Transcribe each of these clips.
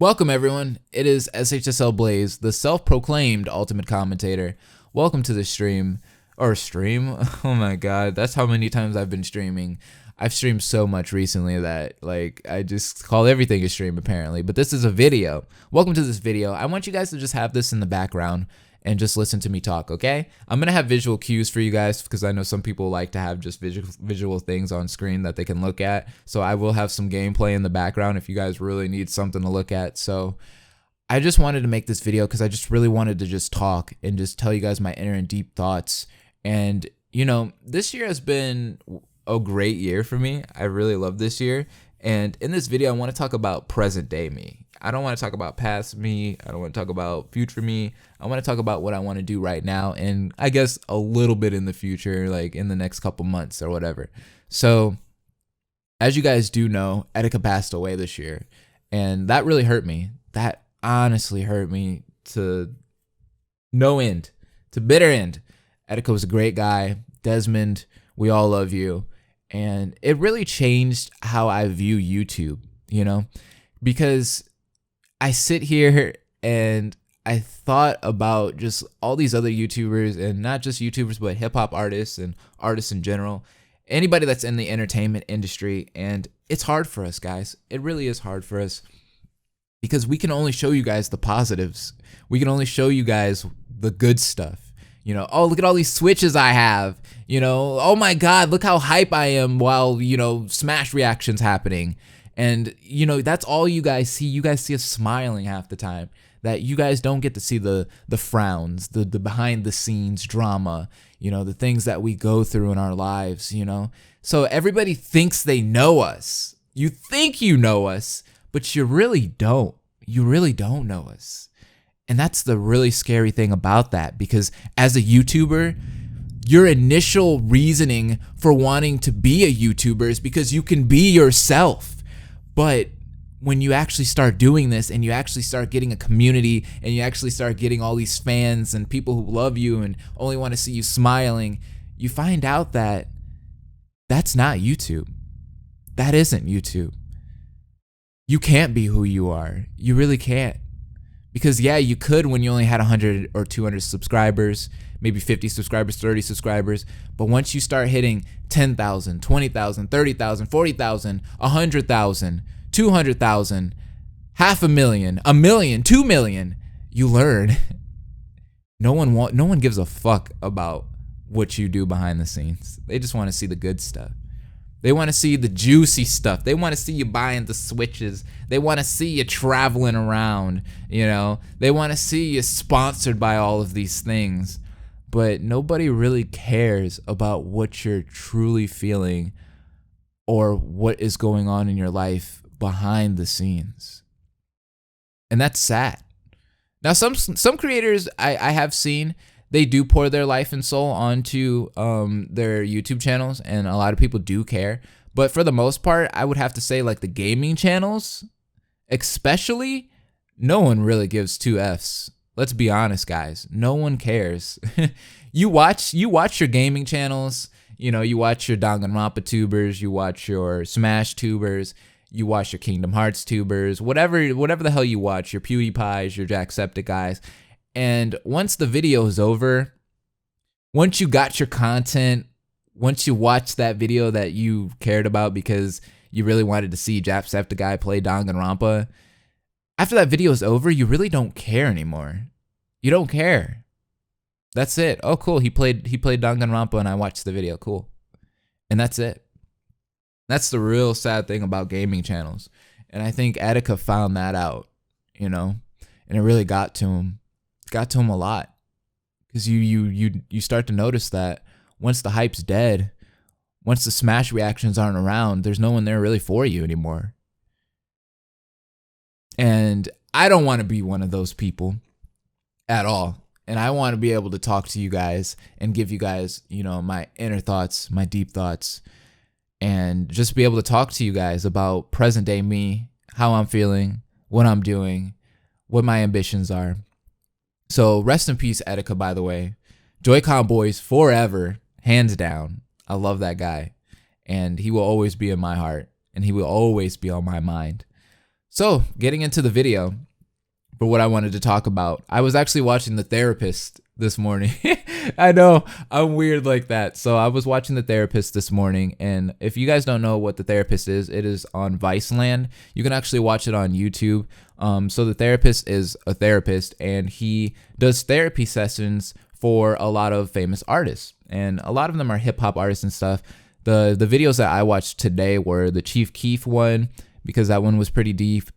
Welcome everyone, it is SHSL Blaze, the self-proclaimed ultimate commentator. Welcome to the stream. Oh my god, that's how many times I've been streaming. I've streamed so much recently that I just call everything a stream apparently, but this is a video. Welcome to this video. I want you guys to just have this in the background and just listen to me talk, okay? I'm gonna have visual cues for you guys because I know some people like to have just visual things on screen that they can look at. So I will have some gameplay in the background if you guys really need something to look at. So I just wanted to make this video because I just really wanted to just talk and just tell you guys my inner and deep thoughts. And you know, this year has been a great year for me. I really love this year. And in this video, I want to talk about present day me. I don't want to talk about past me. I don't want to talk about future me. I want to talk about what I want to do right now and I guess a little bit in the future, like in the next couple months or whatever. So as you guys do know, Etika passed away this year and that really hurt me. That honestly hurt me to no end, to bitter end. Etika was a great guy. Desmond, we all love you. And it really changed how I view YouTube, you know, because I sit here and I thought about just all these other YouTubers and not just YouTubers, but hip hop artists and artists in general, anybody that's in the entertainment industry. And it's hard for us, guys. It really is hard for us because we can only show you guys the positives. We can only show you guys the good stuff. You know, oh, look at all these switches I have. You know, oh my God, look how hype I am while, you know, Smash reactions happening. And, you know, that's all you guys see. You guys see us smiling half the time. That you guys don't get to see the frowns, the behind the scenes drama, you know, the things that we go through in our lives, you know. So everybody thinks they know us. You think you know us, but you really don't. You really don't know us. And that's the really scary thing about that, because as a YouTuber, your initial reasoning for wanting to be a YouTuber is because you can be yourself. But when you actually start doing this and you actually start getting a community and you actually start getting all these fans and people who love you and only want to see you smiling, you find out that that's not YouTube. That isn't YouTube. You can't be who you are. You really can't. Because yeah, you could when you only had 100 or 200 subscribers, maybe 50 subscribers, 30 subscribers. But once you start hitting 10,000, 20,000, 30,000, 40,000, 100,000, 200,000, 500,000, 1 million, 2 million, you learn. No one gives a fuck about what you do behind the scenes. They just want to see the good stuff. They want to see the juicy stuff. They want to see you buying the switches. They want to see you traveling around, you know. They want to see you sponsored by all of these things. But nobody really cares about what you're truly feeling or what is going on in your life behind the scenes. And that's sad. Now, some creators I have seen, they do pour their life and soul onto their YouTube channels, and a lot of people do care. But for the most part, I would have to say like the gaming channels, especially, no one really gives two Fs. Let's be honest, guys. No one cares. You watch your gaming channels, you know, you watch your Danganronpa tubers, you watch your Smash tubers, you watch your Kingdom Hearts tubers, whatever the hell you watch, your PewDiePies, your Jacksepticeye's. And once the video is over, once you got your content, once you watched that video that you cared about because you really wanted to see Jacksepticeye play Danganronpa, after that video is over, you really don't care anymore. You don't care. That's it. Oh, cool. He played Danganronpa and I watched the video. Cool. And that's it. That's the real sad thing about gaming channels. And I think Etika found that out, you know, and it really got to him. Got to him a lot, because you start to notice that once the hype's dead, once the Smash reactions aren't around, there's no one there really for you anymore. And I don't want to be one of those people at all. And I want to be able to talk to you guys and give you guys, you know, my inner thoughts, my deep thoughts, and just be able to talk to you guys about present day me, how I'm feeling, what I'm doing, what my ambitions are. So rest in peace, Etika, by the way. Joy-Con Boys forever, hands down. I love that guy. And he will always be in my heart. And he will always be on my mind. So getting into the video for what I wanted to talk about, I was actually watching The Therapist this morning. I know I'm weird like that. So I was watching The Therapist this morning, and if you guys don't know what The Therapist is, it is on Viceland. You can actually watch it on YouTube. So The Therapist is a therapist, and he does therapy sessions for a lot of famous artists, and a lot of them are hip hop artists and stuff. The videos that I watched today were the Chief Keef one, because that one was pretty deep.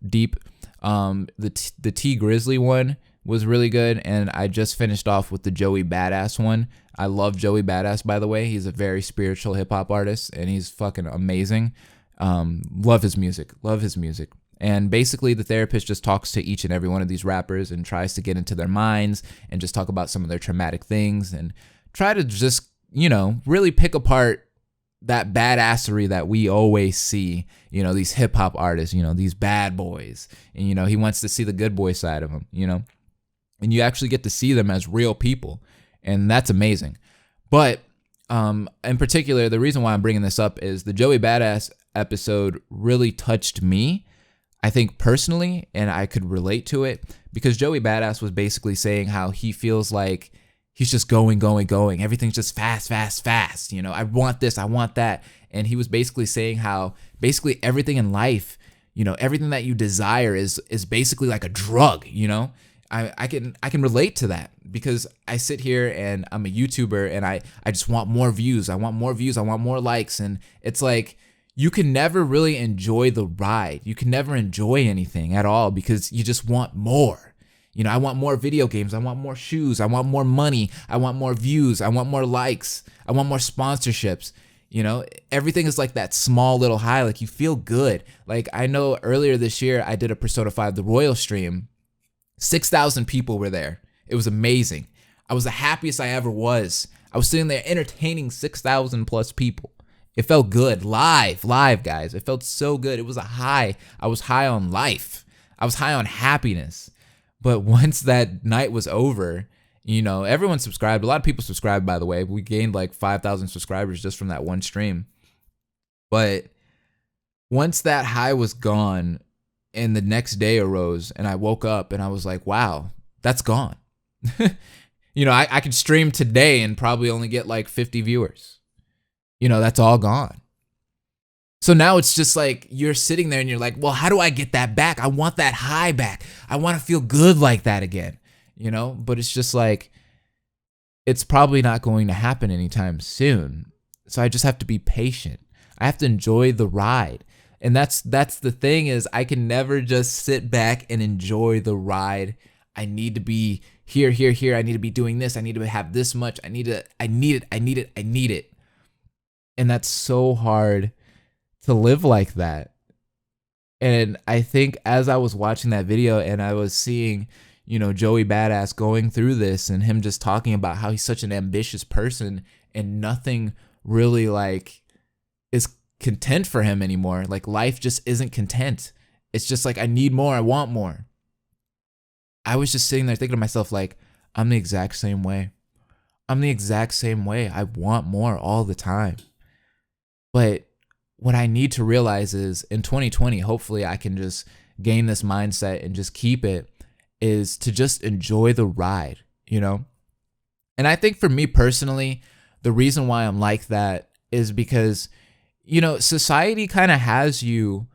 The T Grizzly one was really good, and I just finished off with the Joey Badass one. I love Joey Badass, by the way. He's a very spiritual hip hop artist, and he's fucking amazing. Love his music. And basically, The Therapist just talks to each and every one of these rappers and tries to get into their minds and just talk about some of their traumatic things and try to just, really pick apart that badassery that we always see, these hip hop artists, these bad boys. And, he wants to see the good boy side of them, and you actually get to see them as real people. And that's amazing. But in particular, the reason why I'm bringing this up is the Joey Badass episode really touched me, I think personally, and I could relate to it because Joey Badass was basically saying how he feels like he's just going. Everything's just fast. I want this, I want that. And he was basically saying how basically everything in life, everything that you desire is basically like a drug, I can relate to that because I sit here and I'm a YouTuber and I just want more views. I want more likes. And it's like, you can never really enjoy the ride. You can never enjoy anything at all because you just want more. I want more video games. I want more shoes. I want more money. I want more views. I want more likes. I want more sponsorships. Everything is like that small little high. Like you feel good. Like I know earlier this year, I did a Persona 5 The Royal stream. 6,000 people were there. It was amazing. I was the happiest I ever was. I was sitting there entertaining 6,000 plus people. It felt good. Live, guys. It felt so good. It was a high. I was high on life. I was high on happiness. But once that night was over, everyone subscribed. A lot of people subscribed, by the way. We gained like 5,000 subscribers just from that one stream. But once that high was gone and the next day arose and I woke up and I was like, wow, that's gone. I could stream today and probably only get like 50 viewers. That's all gone. So now it's just like you're sitting there and you're like, well, how do I get that back? I want that high back. I want to feel good like that again, but it's just like, it's probably not going to happen anytime soon. So I just have to be patient. I have to enjoy the ride. And that's the thing is I can never just sit back and enjoy the ride. I need to be here. I need to be doing this. I need to have this much. I need it. And that's so hard to live like that. And I think as I was watching that video and I was seeing, Joey Badass going through this and him just talking about how he's such an ambitious person and nothing really like is content for him anymore. Like life just isn't content. It's just like, I need more. I want more. I was just sitting there thinking to myself, like, I'm the exact same way. I want more all the time. But what I need to realize is in 2020, hopefully I can just gain this mindset and just keep it, is to just enjoy the ride, And I think for me personally, the reason why I'm like that is because, society kind of has you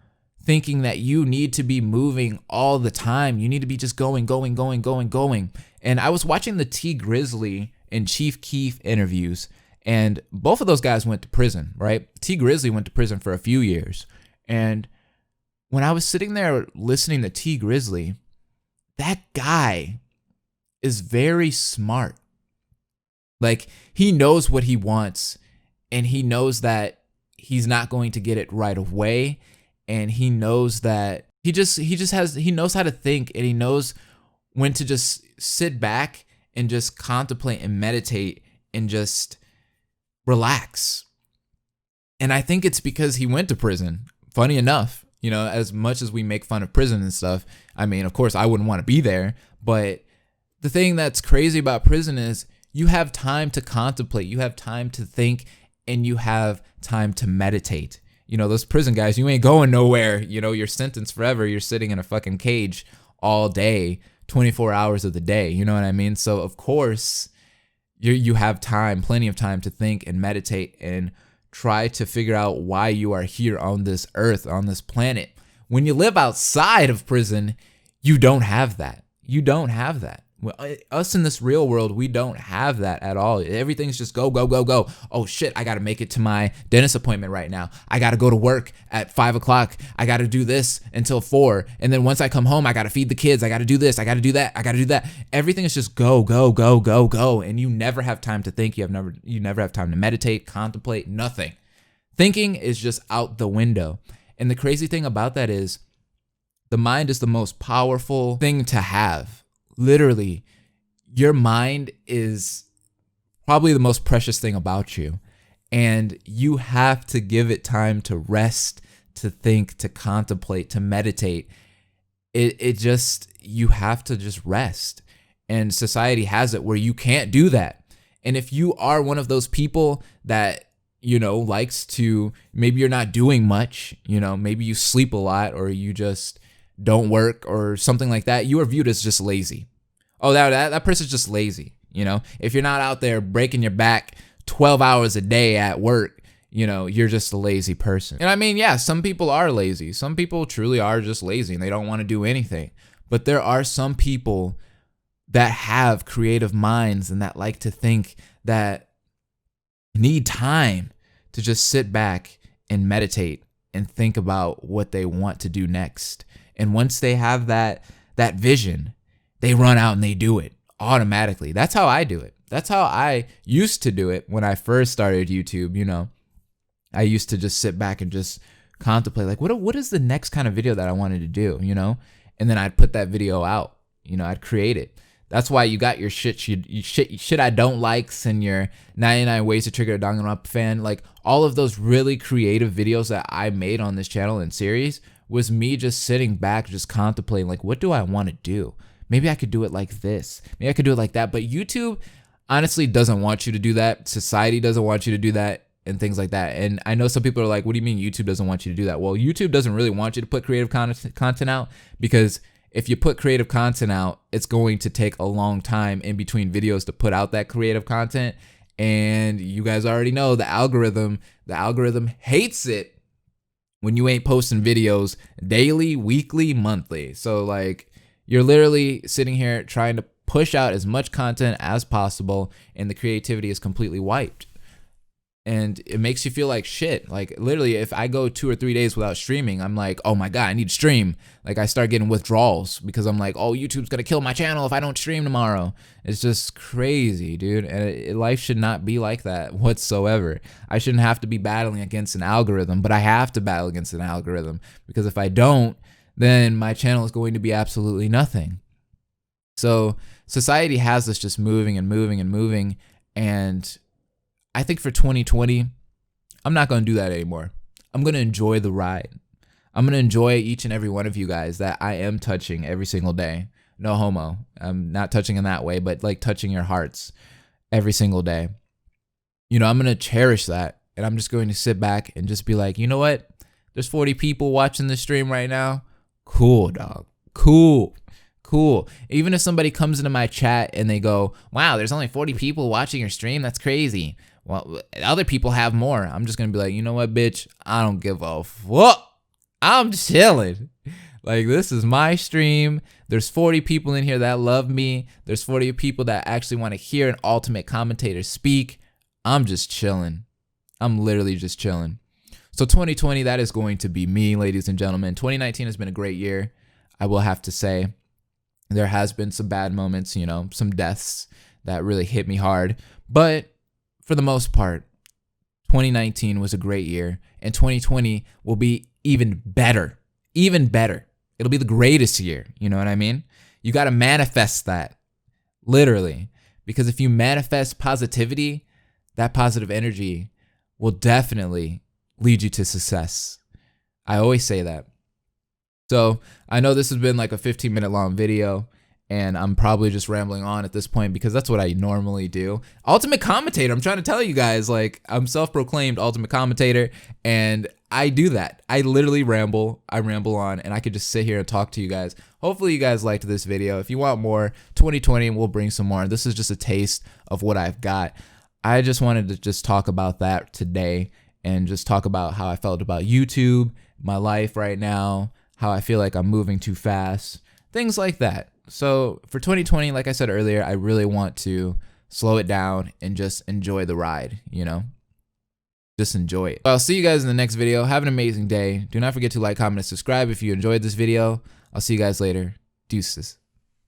thinking that you need to be moving all the time. You need to be just going. And I was watching the T Grizzly and Chief Keef interviews, and both of those guys went to prison, right? T Grizzly went to prison for a few years. And when I was sitting there listening to T Grizzly, that guy is very smart. Like he knows what he wants and he knows that he's not going to get it right away. And he knows that he knows how to think, and he knows when to just sit back and just contemplate and meditate and just relax. And I think it's because he went to prison. Funny enough, as much as we make fun of prison and stuff, I mean, of course I wouldn't want to be there, but the thing that's crazy about prison is you have time to contemplate, you have time to think, and you have time to meditate. You know, those prison guys, you ain't going nowhere. You know, you're sentenced forever. You're sitting in a fucking cage all day, 24 hours of the day. You know what I mean? So of course you have time, plenty of time to think and meditate and try to figure out why you are here on this earth, on this planet. When you live outside of prison, you don't have that. You don't have that. Us in this real world, we don't have that at all. Everything's just go, go, go, go. Oh shit, I gotta make it to my dentist appointment right now. I gotta go to work at 5 o'clock. I gotta do this until 4. And then once I come home, I gotta feed the kids. I gotta do this. I gotta do that. I gotta do that. Everything is just go, go, go, go, go. And you never have time to think. You never have time to meditate, contemplate, nothing. Thinking is just out the window. And the crazy thing about that is the mind is the most powerful thing to have. Literally, your mind is probably the most precious thing about you. And you have to give it time to rest, to think, to contemplate, to meditate. It just, you have to just rest. And society has it where you can't do that. And if you are one of those people that, you know, likes to, maybe you're not doing much, you know, maybe you sleep a lot or you just don't work or something like that, you are viewed as just lazy. Oh, that person's just lazy. You know, if you're not out there breaking your back 12 hours a day at work, you know, you're just a lazy person. And I mean, yeah, some people are lazy. Some people truly are just lazy and they don't want to do anything. But there are some people that have creative minds and that like to think, that need time to just sit back and meditate and think about what they want to do next. And once they have that vision, they run out and they do it automatically. That's how I do it. That's how I used to do it when I first started YouTube. You know, I used to just sit back and just contemplate, like, what is the next kind of video that I wanted to do, you know? And then I'd put that video out, you know, I'd create it. That's why you got your shit I don't likes and your 99 ways to trigger a Danganronpa fan. Like, all of those really creative videos that I made on this channel and series was me just sitting back, just contemplating, like, what do I want to do? Maybe I could do it like this. Maybe I could do it like that. But YouTube honestly doesn't want you to do that. Society doesn't want you to do that and things like that. And I know some people are like, what do you mean YouTube doesn't want you to do that? Well, YouTube doesn't really want you to put creative content out, because if you put creative content out, it's going to take a long time in between videos to put out that creative content. And you guys already know the algorithm hates it when you ain't posting videos daily, weekly, monthly. So like, you're literally sitting here trying to push out as much content as possible, and the creativity is completely wiped. And it makes you feel like shit. Like, literally, if I go 2 or 3 days without streaming, I'm like, oh my God, I need to stream. Like, I start getting withdrawals because I'm like, oh, YouTube's gonna kill my channel if I don't stream tomorrow. It's just crazy, dude. And life should not be like that whatsoever. I shouldn't have to be battling against an algorithm, but I have to battle against an algorithm, because if I don't, then my channel is going to be absolutely nothing. So society has us just moving and moving and moving. And I think for 2020, I'm not going to do that anymore. I'm going to enjoy the ride. I'm going to enjoy each and every one of you guys that I am touching every single day. No homo. I'm not touching in that way, but like touching your hearts every single day. You know, I'm going to cherish that. And I'm just going to sit back and just be like, you know what? There's 40 people watching this stream right now. Cool, dog. Cool. Even if somebody comes into my chat and they go, wow, there's only 40 people watching your stream. That's crazy. Well, other people have more. I'm just going to be like, you know what, bitch? I don't give a fuck. I'm chilling. Like, this is my stream. There's 40 people in here that love me. There's 40 people that actually want to hear an ultimate commentator speak. I'm just chilling. I'm literally just chilling. So 2020, that is going to be me, ladies and gentlemen. 2019 has been a great year, I will have to say. There has been some bad moments, you know, some deaths that really hit me hard. But for the most part, 2019 was a great year. And 2020 will be even better. Even better. It'll be the greatest year. You know what I mean? You got to manifest that. Literally. Because if you manifest positivity, that positive energy will definitely lead you to success. I always say that. So I know this has been like a 15-minute long video, and I'm probably just rambling on at this point because that's what I normally do. Ultimate commentator, I'm trying to tell you guys, like, I'm self-proclaimed ultimate commentator, and I do that. I literally ramble. I ramble on, and I could just sit here and talk to you guys. Hopefully you guys liked this video. If you want more, 2020, we'll bring some more. This is just a taste of what I've got. I just wanted to just talk about that today and just talk about how I felt about YouTube, my life right now, how I feel like I'm moving too fast, things like that. So for 2020, like I said earlier, I really want to slow it down and just enjoy the ride, you know? Just enjoy it. I'll see you guys in the next video. Have an amazing day. Do not forget to like, comment, and subscribe if you enjoyed this video. I'll see you guys later. Deuces.